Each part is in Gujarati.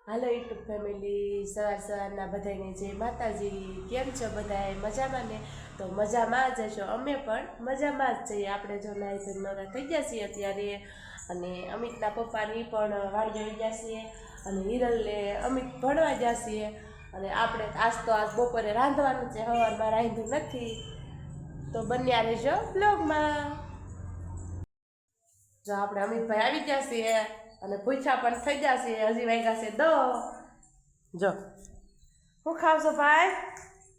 હાલો યુટ્યુબ ફેમિલી, સવારના બધાને જય માતાજી. કેમ છો બધાએ? મજામાં ને? તો મજામાં જ હશો. અમે પણ મજામાં જ છીએ. આપણે જો નાઈ ધોઈને નવરા થઈ ગયા છીએ અત્યારે, અને અમિતના પપ્પાની પણ વાડીએ આવી ગયા છીએ, અને હિરલને અમિત ભણવા ગયા છીએ. અને આપણે આજ બપોરે રાંધવાનું છે, સવારમાં રાંધ્યું નથી. તો બન્યા રહેજો બ્લોગમાં. જો આપણે અમિતભાઈ આવી ગયા છીએ અને પૂછા પણ થઈ ગયા છે. હજી વાગ્યા છે 10. જો શું ખાવશો ભાઈ?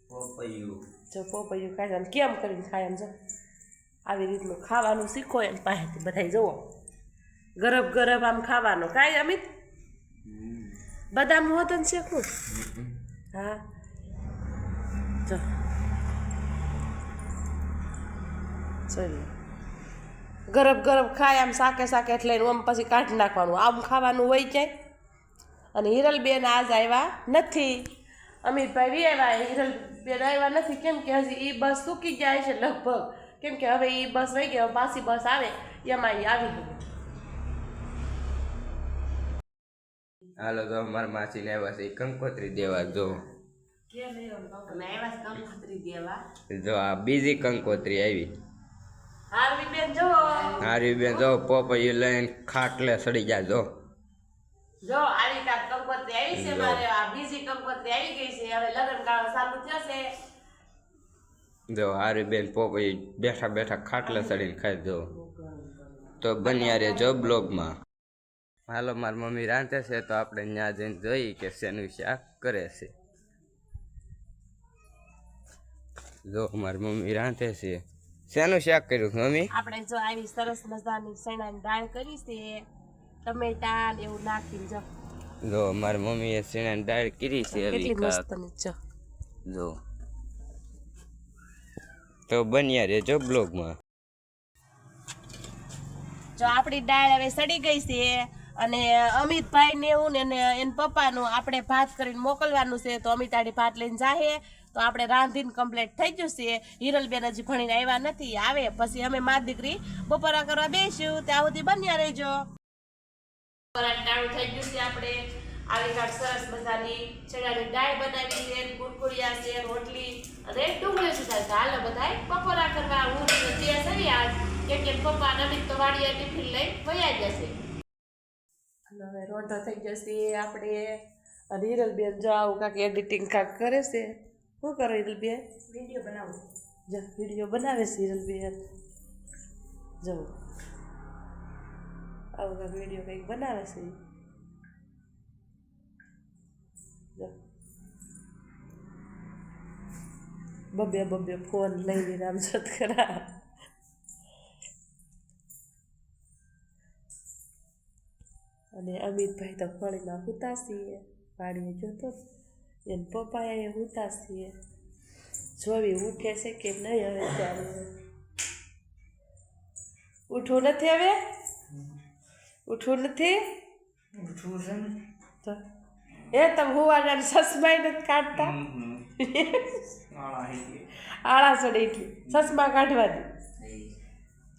પોપૈયું. જો પોપૈયું ખાય ને કેમ કરીને ખાય એમ. જો આવી રીતનું ખાવાનું શીખો એમ પાસેથી બધા. જુઓ ગરમ ગરમ આમ ખાવાનું કાંઈ અમિત બદામ હોત ને શેકવું. હા જો જોઈ ગરમ ગરમ ખાય આમ શાકે શાકે એટલે આમ પછી કાઢી નાખવાનું. આમ ખાવાનું હોય ક્યાંય. અને હિરલબેન આજ આવ્યા નથી. અમિતભાઈ વી આવ્યા, હિરલબેન આવ્યા નથી. કેમ કે હજી એ બસ ચૂકી જાય છે લગભગ. કેમ કે હવે એ બસ વહી ગઈ, પાછી બસ આવે એમાં એ આવી ગઈ. હાલો તો મારા માસીને આવ્યા છે કંકોત્રી દેવા. જો કંકોત્રી દેવા. જો આ બીજી કંકોત્રી આવી. હારવીબેન જો હારવીબેન જો પોપૈયું લઈને ખાટલે સડી જાય. જો આવી કાંક કંકોત્રી આવી છે મારે. આ બીજી કંકોત્રી આવી ગઈ છે. હવે લગ્ન ગાળો ચાલુ થશે. જો હારવીબેન પોપૈયું બેઠા બેઠા ખાટલે સડીને ખાઈ. જો તો બન્યા રહેજો બ્લોગમાં. હાલો મારી મમ્મી રાંધે છે, તો આપણે ત્યાં જઈને જોઈએ કે શેનું શાક કરે છે. જો મારી મમ્મી રાંધે છે. શેનું શાક કર્યું મમ્મી? આપણે જો આવી સરસ મજાની ચણાની દાળ કરી છે, ટમેટા ને એવું નાખીને. જો મારી મમ્મીએ ચણાની દાળ કરી છે. કેટલી મસ્ત ની. જો તો બન્યા રહેજો બ્લોગમાં. જો આપણી દાળ હવે સડી ગઈ છે, અને અમિતભાઈ ને એવું ને એના પપ્પાનું આપણે ભાત કરીને મોકલવાનું છે. તો અમિત આડી ભાત લઈને જાહે. તો આપણે રાંધીને કમ્પ્લીટ થઈ ગયું છે. હિરલબેન હજી ભણીને આવ્યા નથી, આવે પછી અમે મારી દીકરી બપોરા કરવા બેસ્યું. ત્યાં સુધી બન્યા રહેજો. ટાણું થઈ ગયું છે. આપણે આવી કાંઈક સરસ મજાની ચણાની દાળ બનાવી છે, કુરકુરિયા છે, રોટલી અને ડુંગળી સુધારી. હાલો બધાય બપોરા કરવા. હું જે સહી આજ કેમ કે પપ્પા અમિત તો વાડીએ ટિફિન લઈ વયા જશે. હવે રોટો થઈ જશે આપણે. અને હિરલબેન જો આવું કાંક એડિટિંગ કાંક કરે છે. શું કરો હિરલબેન? વિડીયો બનાવું. જો વિડીયો બનાવે છે હિરલબેન. જો આવું કાંક વિડીયો કંઈક બનાવે છે. જો બબ્બે ફોન લઈને આમ જત કરા. અને અમિતભાઈ તો ફળીમાં હુતાશીએ. વાડીએ જોતો એને પપ્પાએ હુતાશીએ. જોવી ઉઠે છે કે નહીં. હવે ત્યારે ઉઠવું નથી. હવે ઉઠવું નથી. તો એ તમે હુવાના ચશ્મા નથી કાઢતા. આળા ચડી ચશ્મા કાઢવા દે.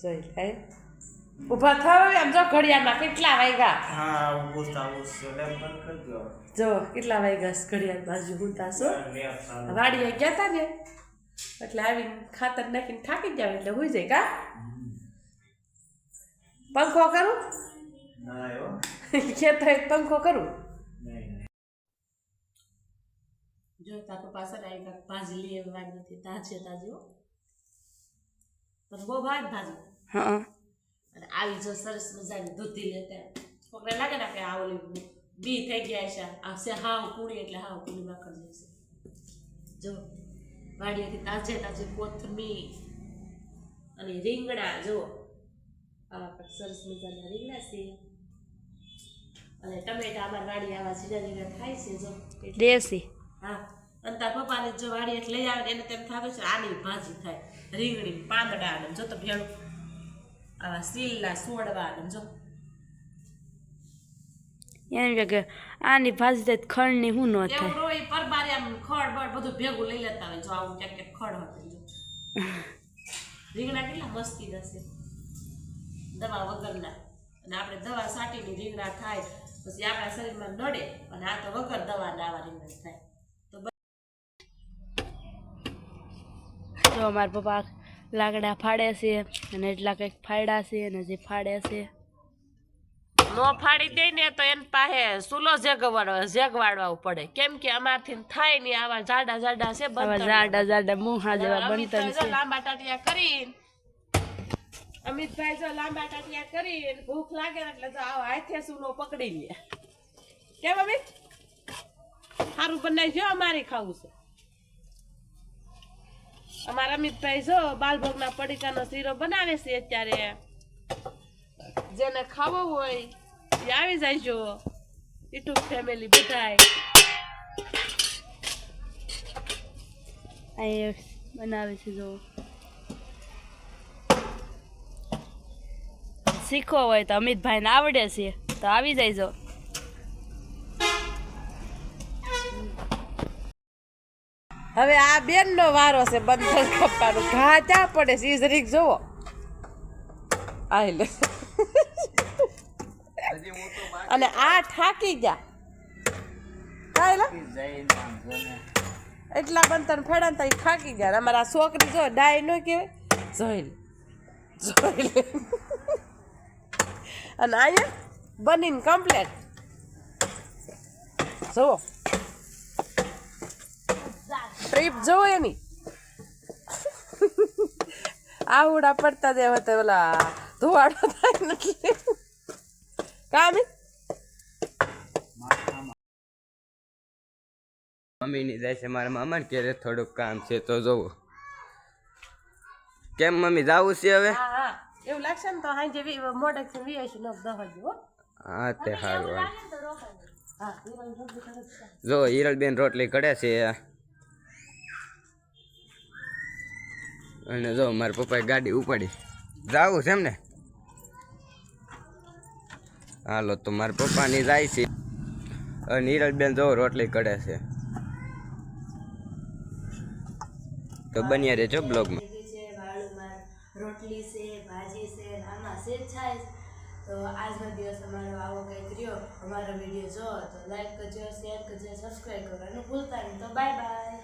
જોઈ લે ઉભા થાવ. આમ જો ઘડિયાળમાં કેટલા વાગ્યા. જો કેટલા વાગ્યા ઘડિયાળ બાજુ હુતાશો. વાડીએ ગયા હતા ને એટલે આવીને ખાતર નાખીને થાકી જાવ એટલે હુઈ જાય. કા પંખો કરું? ખેતર પંખો કરું. જો તાર પપ્પા સર આવી કાંક ભાજી લઈ આવવાની નથી. તાજે તાજી હો. પણ બહુ ભાગ ભાજી. હા. અને આવી જો સરસ મજાની દૂધી લેતા છોકરા લાગે ને કે આ ઓલી બી થઈ ગયા છે. આ છે હાવ પૂરી એટલે હાવ પૂરી વાકર જશે. જો વાડીએથી તાજે તાજી કોથમીર અને રીંગણા. જો આવા સરસ મજાના રીંગણા છે. અને ટમેટા અમારી વાડી આવા ઝીણા ઝીણા થાય છે. જો દેશી. હા. અને તાર પપ્પાને જો વાડી એટલે લઈ આવે એને તેમ થાવે છે આની ભાજી થાય. રીંગણી પાંદડા અને જો તો ભેળું આવા સીલના સોડવા. જો એમ કે આની ભાજી થાય ખડની શું ન થાય. એવું રોય પરબારી આમ ખડ બળ બધું ભેગું લઈ લેતા હોય. જો આવું ક્યાંક ક્યાંક ખડ હતું. જો રીંગણા કેટલા મસ્તી હશે દવા વગરના. અને આપણે દવા છાંટીને રીંગણા થાય પછી આપણા શરીરમાં નડે અને આ તો વગર દવાના આવા રીંગણ થાય. જો મારા પપ્પા લાકડા ફાડે છે અને એટલા કંઈક ફાડ્યા છે અને જે ફાડે છે નો ફાડી દે ને તો એને પાસે સુલો જેગવાડવા પડે, કેમ કે અમારથી થાય નહીં. આવા જાડા જાડા છે આવા બંતણ. જાડા જાડા મુહા જેવા બનતન અમિતભાઈ જો છે. લાંબા ટાટિયા કરીને અમિતભાઈ જો લાંબા ટાટિયા કરીને ભૂખ લાગે ને એટલે જો આવો હાથે સુલો પકડી લે. કેમ અમિત સારું બનાવી અમારે ખાવું છે. અમારા અમિતભાઈ જો બાલભોગના પડીકાનો શીરો બનાવે છે અત્યારે. જેને ખાવો હોય એ આવી જાય જો યુટ્યુબ ફેમિલી બધાય. અહીં બનાવે છે જો. શીખવો હોય તો અમિતભાઈને આવડે છે તો આવી જાય જો. હવે આ બેન નો વારો છે બંધન કપવાનો. ઘા ક્યાં પડે છે ઈ જરીક જોવો. આલે અને આ ઠાકી ગયા કાયલા એટલા બંધન ફેડા તો થાકી ગયા. અમારા છોકરી જો ડાય નો કહેવાય જોઈ લે અને અહીંયા બનીને કમ્પ્લેટ જુઓ. ટ્રીપ જોવો એની આવડા પડતા જે હતા ઓલા ધુવાડો થાય નથી કામ. મમ્મીની જાય છે મારા મામા ઘેરે થોડુંક કામ છે તો જોવો. કેમ મમ્મી જાવું છે હવે? હા હા એવું લાગશે ને તો હાંજે મોડેક થી વીઆઈસી નો દહજો. હા તે સારું. હા જો હિરલબેન રોટલી ઘડે છે અને જો મારા પપ્પાએ ગાડી ઉપાડી જાવું છે એમ ને. હાલો તો મારા પપ્પાની જાય છે અને હિરલબેન જો રોટલી ઘડે છે તો બન્યા રહેજો બ્લોગમાં. રોટલી છે, ભાજી છે, આમાં છે છાશ. તો આજનો દિવસ અમારો આવો કંઈક રહ્યો. અમારો વિડીયો જો તો લાઈક કરજો, શેર કરજો, સબસ્ક્રાઈબ કરવાનું ભૂલતા નહીં. તો બાય બાય.